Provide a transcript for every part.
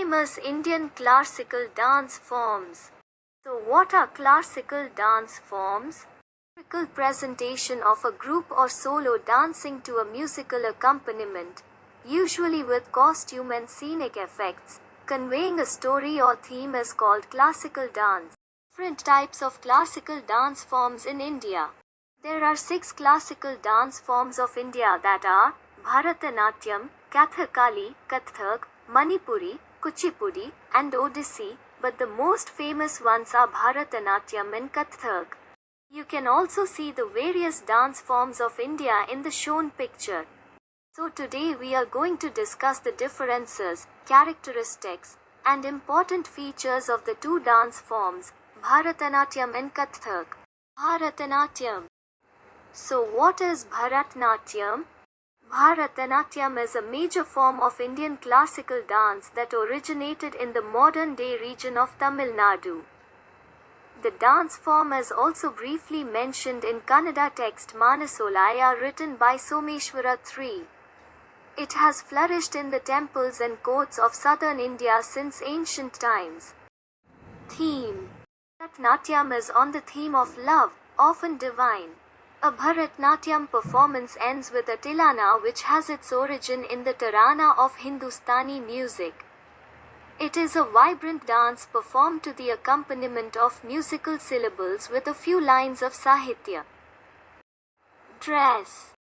Famous Indian classical dance forms. So what are classical dance forms? Musical presentation of a group or solo dancing to a musical accompaniment, usually with costume and scenic effects, conveying a story or theme is called classical dance. Different types of classical dance forms in India. There are 6 classical dance forms of India that are Bharatanatyam, Kathakali, Kathak, Manipuri, Kuchipudi, and Odissi, but the most famous ones are Bharatanatyam and Kathak. You can also see the various dance forms of India in the shown picture. So today we are going to discuss the differences, characteristics, and important features of the two dance forms, Bharatanatyam and Kathak. Bharatanatyam. So what is Bharatanatyam? Bharatanatyam is a major form of Indian classical dance that originated in the modern-day region of Tamil Nadu. The dance form is also briefly mentioned in Kannada text Manasolaya written by Someshwara III. It has flourished in the temples and courts of southern India since ancient times. Theme. Bharatanatyam is on the theme of love, often divine. A Bharatanatyam performance ends with a tilana which has its origin in the tarana of Hindustani music. It is a vibrant dance performed to the accompaniment of musical syllables with a few lines of sahitya. Dress.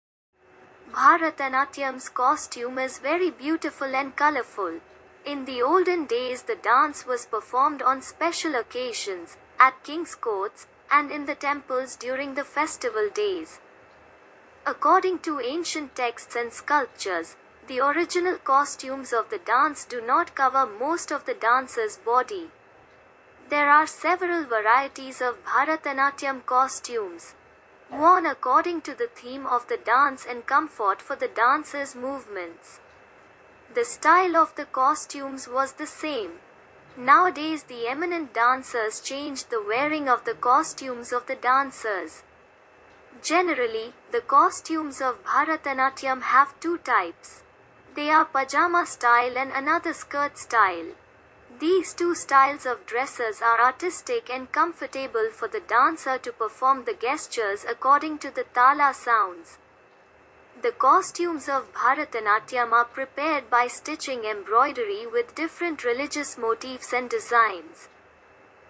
Bharatanatyam's costume is very beautiful and colorful. In the olden days, the dance was performed on special occasions, at king's courts, and in the temples during the festival days. According to ancient texts and sculptures, the original costumes of the dance do not cover most of the dancer's body. There are several varieties of Bharatanatyam costumes, worn according to the theme of the dance and comfort for the dancer's movements. The style of the costumes was the same. Nowadays the eminent dancers changed the wearing of the costumes of the dancers. Generally, the costumes of Bharatanatyam have two types. They are pajama style and another skirt style. These two styles of dresses are artistic and comfortable for the dancer to perform the gestures according to the tala sounds. The costumes of Bharatanatyam are prepared by stitching embroidery with different religious motifs and designs.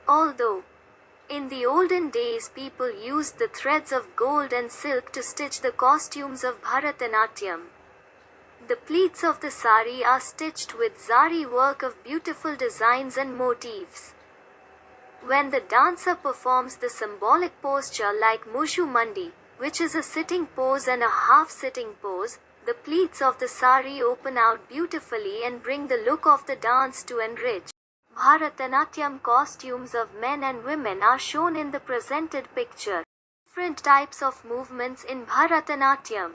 Although, in the olden days people used the threads of gold and silk to stitch the costumes of Bharatanatyam. The pleats of the sari are stitched with zari work of beautiful designs and motifs. When the dancer performs the symbolic posture like Mushu Mandi, which is a sitting pose and a half-sitting pose, the pleats of the sari open out beautifully and bring the look of the dance to enrich. Bharatanatyam costumes of men and women are shown in the presented picture. Different types of movements in Bharatanatyam.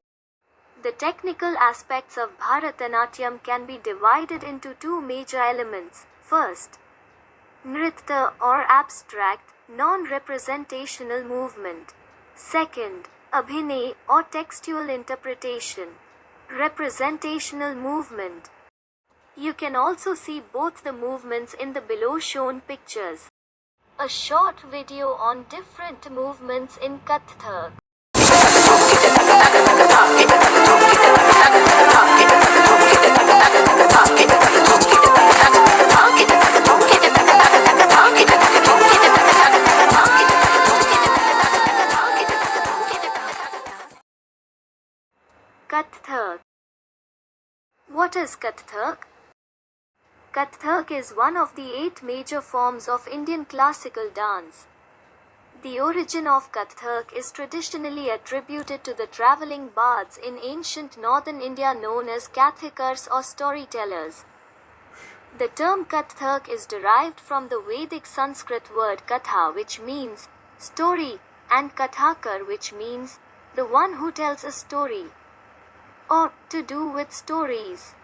The technical aspects of Bharatanatyam can be divided into two major elements. First, Nritya or abstract, non-representational movement. Second, Abhinay or textual interpretation, representational movement. You can also see both the movements in the below shown pictures. A short video on different movements in Kathak. Kathak. What is Kathak? Kathak is one of the 8 major forms of Indian classical dance. The origin of Kathak is traditionally attributed to the traveling bards in ancient northern India known as Kathakars or storytellers. The term Kathak is derived from the Vedic Sanskrit word Katha, which means story, and Kathakar, which means the one who tells a story, or to do with stories.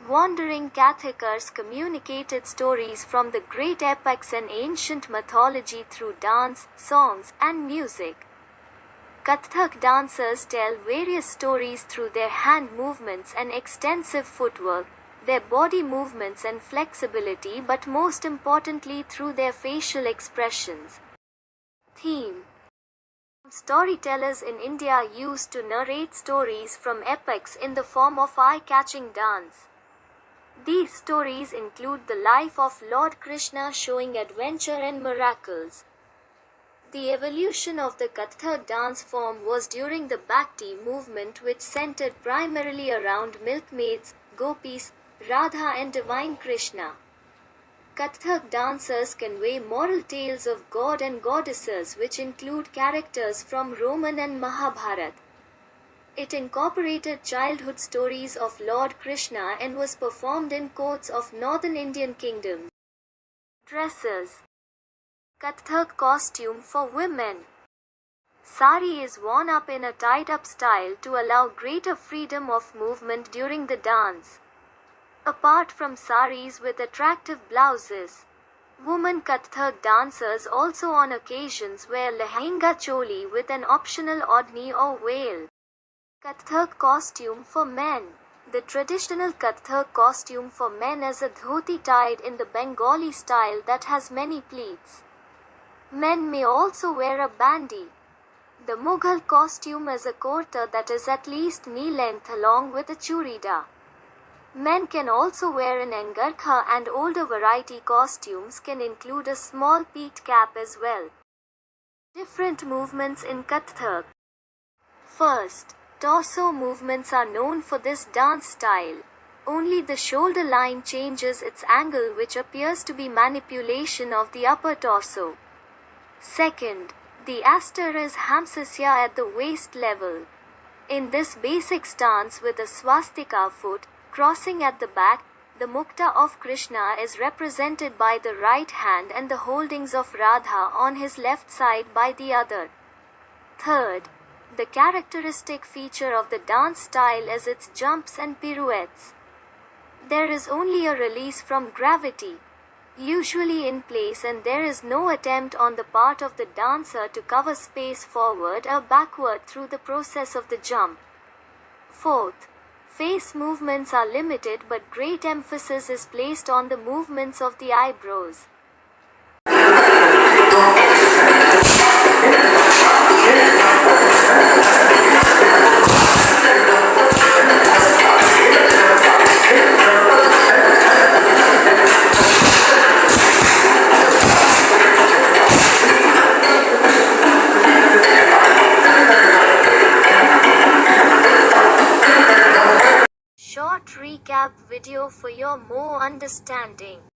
Wandering Kathakars communicated stories from the great epics and ancient mythology through dance, songs, and music. Kathak dancers tell various stories through their hand movements and extensive footwork, their body movements and flexibility, but most importantly through their facial expressions. Theme. Storytellers in India used to narrate stories from epics in the form of eye-catching dance. These stories include the life of Lord Krishna showing adventure and miracles. The evolution of the Kathak dance form was during the Bhakti movement, which centered primarily around milkmaids, gopis, Radha and divine Krishna. Kathak dancers convey moral tales of god and goddesses which include characters from Roman and Mahabharata. It incorporated childhood stories of Lord Krishna and was performed in courts of northern Indian kingdoms. Dresses. Kathak costume for women. Sari is worn up in a tied-up style to allow greater freedom of movement during the dance. Apart from saris with attractive blouses, women Kathak dancers also on occasions wear lehenga choli with an optional odhni or veil. Kathak costume for men. The traditional Kathak costume for men is a dhoti tied in the Bengali style that has many pleats. Men may also wear a bandi. The Mughal costume is a kurta that is at least knee length along with a churida. Men can also wear an angarkha, and older variety costumes can include a small peaked cap as well. Different movements in Kathak. First, torso movements are known for this dance style. Only the shoulder line changes its angle, which appears to be manipulation of the upper torso. Second, the astar is hamsasya at the waist level. In this basic stance with a swastika foot crossing at the back, the mukta of Krishna is represented by the right hand and the holdings of Radha on his left side by the other. Third, the characteristic feature of the dance style is its jumps and pirouettes. There is only a release from gravity, usually in place, and there is no attempt on the part of the dancer to cover space forward or backward through the process of the jump. Fourth, face movements are limited, but great emphasis is placed on the movements of the eyebrows. Short recap video for your more understanding.